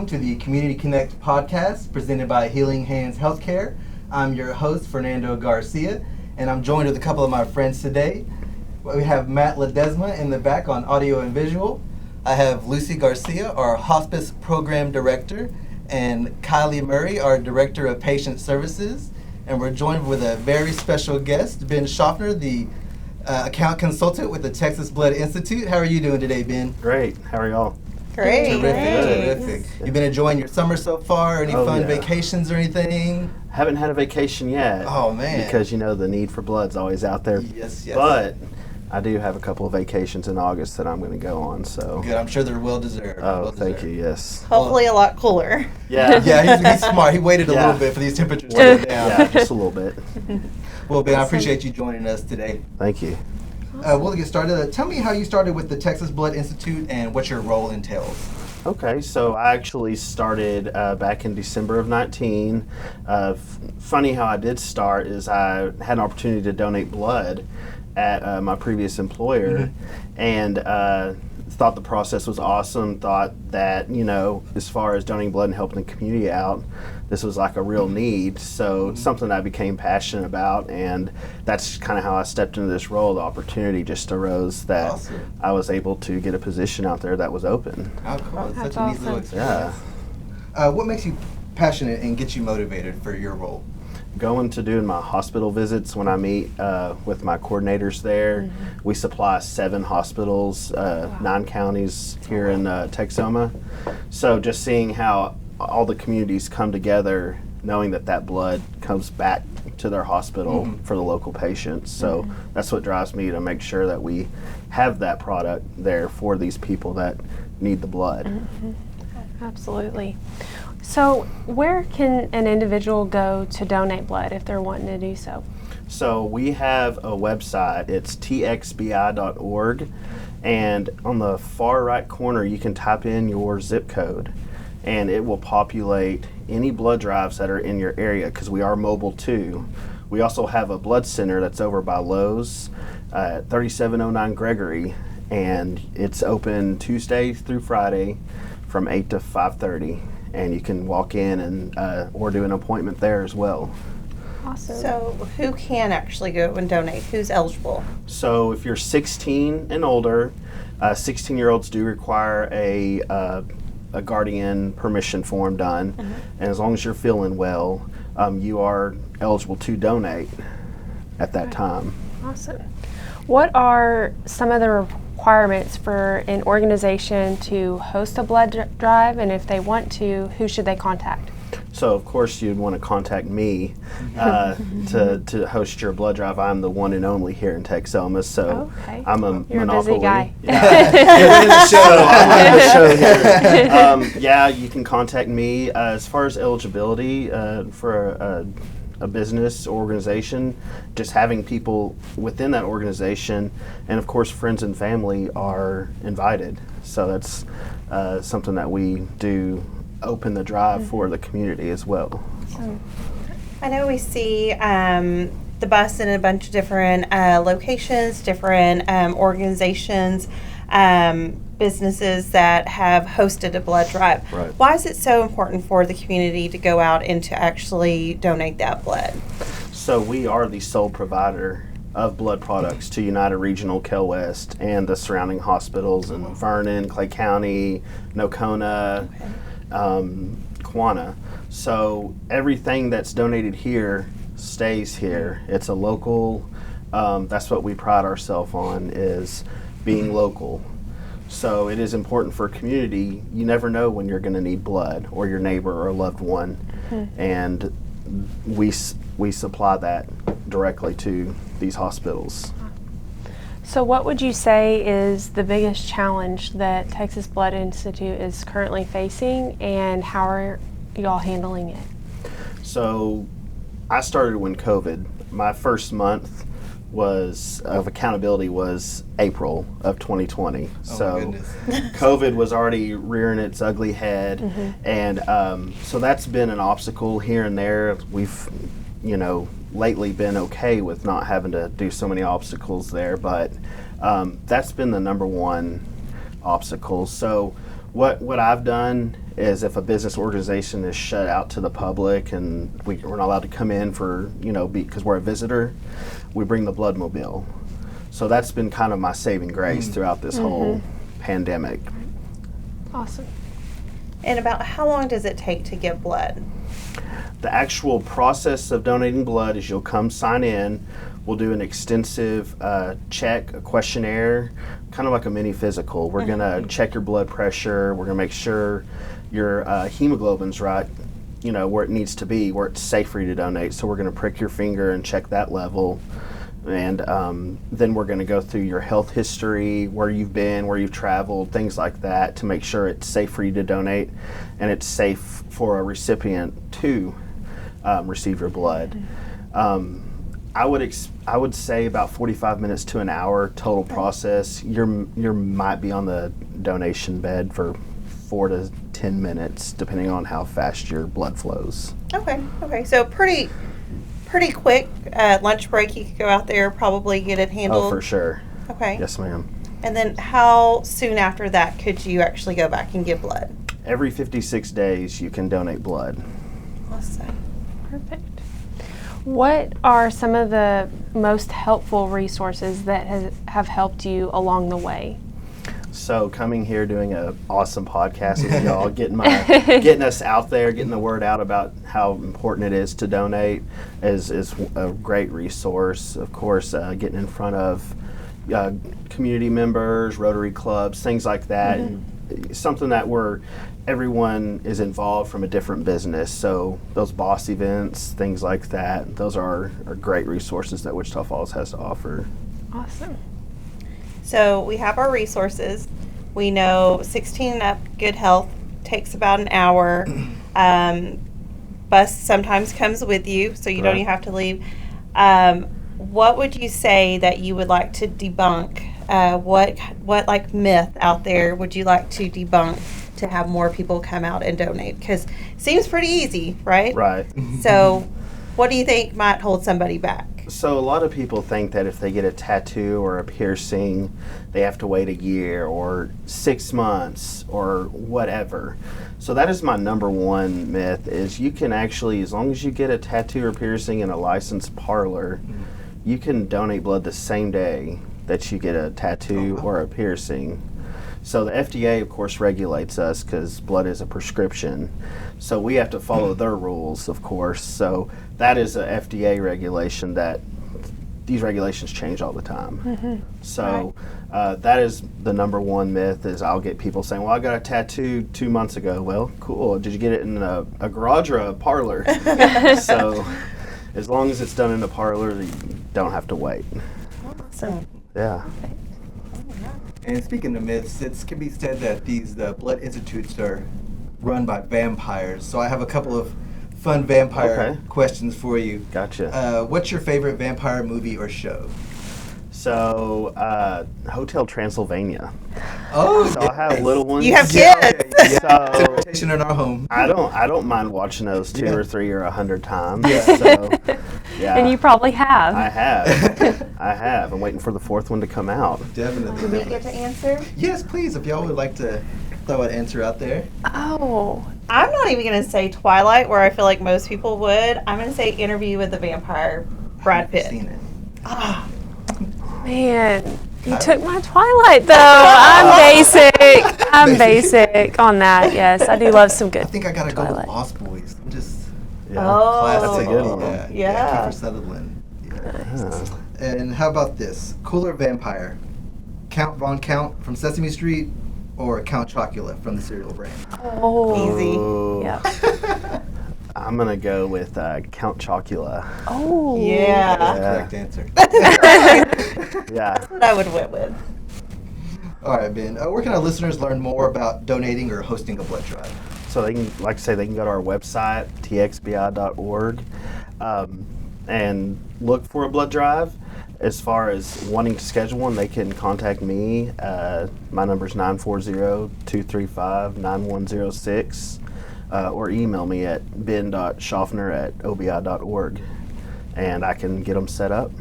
welcome to the Community Connect podcast presented by Healing Hands Healthcare. I'm your host, Fernando Garcia, and I'm joined with a couple of my friends today. We have Matt Ledesma in the back on audio and visual. I have Lucy Garcia, our Hospice Program Director, and Kylie Murray, our Director of Patient Services. And we're joined with a very special guest, Ben Schaffner, the account consultant with the Texas Blood Institute. How are you doing today, Ben? Great. How are y'all? Great. Terrific. You've been enjoying your summer so far? Any fun vacations or anything? Haven't had a vacation yet. Oh, man. Because, the need for blood's always out there. Yes. But I do have a couple of vacations in August that I'm going to go on, so. Good. I'm sure they're well-deserved. Thank you, yes. Hopefully a lot cooler. Yeah. Yeah, he's smart. He waited a little bit for these temperatures to go down. Yeah, just a little bit. Well, Ben, I appreciate you joining us today. Thank you. We'll get started. Tell me how you started with the Texas Blood Institute and what your role entails. Okay, so I actually started back in December of 19. Funny how I did start is I had an opportunity to donate blood at my previous employer, and thought the process was awesome, thought that, as far as donating blood and helping the community out, this was like a real need, so something I became passionate about, and that's kind of how I stepped into this role. The opportunity just arose that I was able to get a position out there that was open. Oh, cool. That's such a neat little experience. Yeah. What makes you passionate and gets you motivated for your role? Going to doing my hospital visits when I meet with my coordinators there. We supply 7 hospitals, 9 counties here in Texoma. So just seeing how all the communities come together, knowing that blood comes back to their hospital for the local patients. So that's what drives me to make sure that we have that product there for these people that need the blood. Absolutely. So where can an individual go to donate blood if they're wanting to do so? So we have a website, it's txbi.org, and on the far right corner you can type in your zip code and it will populate any blood drives that are in your area, because we are mobile too. We also have a blood center that's over by Lowe's at 3709 Gregory, and it's open Tuesday through Friday from 8 to 5:30. And you can walk in and or do an appointment there as well. Awesome. So who can actually go and donate? Who's eligible? So if you're 16 and older, 16-year-olds do require a guardian permission form done. And as long as you're feeling well, you are eligible to donate at that time. Awesome. What are some of the requirements for an organization to host a blood drive, and if they want to, who should they contact? So of course you'd want to contact me to host your blood drive. I'm the one and only here in Texoma, so I'm a You're monopoly. A busy guy. Yeah. So I'm on the show here. Yeah, you can contact me. As far as eligibility for a business organization, just having people within that organization, and of course friends and family are invited. So that's something that we do, open the drive for the community as well. I know we see the bus in a bunch of different locations, different organizations, businesses that have hosted a blood drive. Right. Why is it so important for the community to go out and to actually donate that blood? So we are the sole provider of blood products to United Regional Kel West and the surrounding hospitals in Vernon, Clay County, Nocona, Quanah. So everything that's donated here stays here. It's a local, that's what we pride ourselves on, is being local. So it is important for a community. You never know when you're going to need blood, or your neighbor or a loved one, and we supply that directly to these hospitals. So what would you say is the biggest challenge that Texas Blood Institute is currently facing, and how are y'all handling it? So I started when COVID, my first month of accountability was April of 2020. So COVID was already rearing its ugly head, and so that's been an obstacle here and there. We've, lately been okay with not having to do so many obstacles there, but that's been the number one obstacle. So what I've done is if a business organization is shut out to the public and we're not allowed to come in for, because we're a visitor, we bring the blood mobile. So that's been kind of my saving grace throughout this whole pandemic. Awesome. And about how long does it take to give blood? The actual process of donating blood is you'll come sign in. We'll do an extensive check, a questionnaire, kind of like a mini physical. We're going to check your blood pressure. We're going to make sure your hemoglobin's right, where it needs to be, where it's safe for you to donate. So we're going to prick your finger and check that level. And then we're going to go through your health history, where you've been, where you've traveled, things like that, to make sure it's safe for you to donate and it's safe for a recipient to receive your blood. I would say about 45 minutes to an hour total process. You might be on the donation bed for 4 to 10 minutes, depending on how fast your blood flows. Okay. So pretty quick. Lunch break, you could go out there, probably get it handled. Oh, for sure. Okay. Yes, ma'am. And then how soon after that could you actually go back and give blood? Every 56 days, you can donate blood. Awesome. Perfect. What are some of the most helpful resources that have helped you along the way? So coming here, doing an awesome podcast with y'all, getting us out there, getting the word out about how important it is to donate is a great resource. Of course, getting in front of community members, Rotary clubs, things like that. Something that everyone is involved from a different business. So those boss events, things like that, those are great resources that Wichita Falls has to offer. Awesome. So we have our resources. We know 16 and up, good health, takes about an hour. Bus sometimes comes with you, so you don't even have to leave. What would you say that you would like to debunk? What like myth out there would you like to debunk to have more people come out and donate? Because it seems pretty easy, right? Right. So what do you think might hold somebody back? So a lot of people think that if they get a tattoo or a piercing, they have to wait a year or 6 months or whatever. So that is my number one myth, is you can actually, as long as you get a tattoo or piercing in a licensed parlor, you can donate blood the same day that you get a tattoo or a piercing. So the FDA, of course, regulates us because blood is a prescription. So we have to follow their rules, of course. So that is a FDA regulation that these regulations change all the time. So that is the number one myth, is I'll get people saying, well, I got a tattoo 2 months ago. Well, cool. Did you get it in a garage or a parlor? So as long as it's done in a parlor, you don't have to wait. Awesome. Yeah. And speaking of myths, it can be said that these blood institutes are run by vampires. So I have a couple of fun vampire questions for you. Gotcha. What's your favorite vampire movie or show? So, Hotel Transylvania. Oh, So I have little ones. You have kids. Yeah. So Rotation in our home. I don't mind watching those 2 or 3 or 100 times. Yeah. So, yeah. And you probably have. I have. I have. I'm waiting for the 4th one to come out. Definitely. Do we get to answer? Yes, please. If y'all would like to throw an answer out there. Oh, I'm not even going to say Twilight, where I feel like most people would. I'm going to say Interview with the Vampire, Brad Pitt. Seen it. Ah, man. You took my Twilight, though. I'm basic on that. Yes, I do love some good I think I gotta go Twilight. with Lost Boys. I'm just Yeah. Oh. classic. That's a good one. Yeah. Kiefer Sutherland. Yeah. Huh. And how about this? Cooler vampire? Count Von Count from Sesame Street or Count Chocula from the cereal brand? Oh, Easy. Oh, yeah. I'm going to go with Count Chocula. Oh, Yeah. That's the Yeah. correct answer. Yeah. That's what I would went with. All right, Ben. Where can our listeners learn more about donating or hosting a blood drive? So they can, like I say, they can go to our website, txbi.org, and look for a blood drive. As far as wanting to schedule one, they can contact me. My number is 940-235-9106, or email me at ben.schaffner@obi.org, and I can get them set up.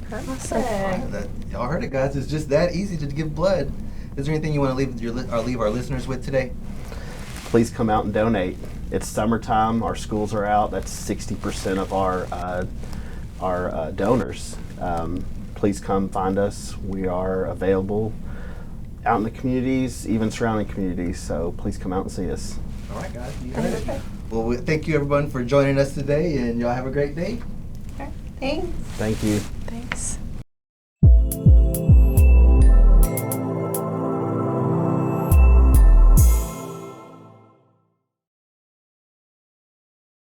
Perfect. Y'all heard it, guys. It's just that easy to give blood. Is there anything you want to leave our listeners with today? please come out and donate. It's summertime. Our schools are out. That's 60% of our donors. Please come find us. We are available out in the communities, even surrounding communities. So please come out and see us. All right, guys. You heard it. Well, thank you everyone for joining us today, and y'all have a great day. Okay, thanks. Thank you. Thanks.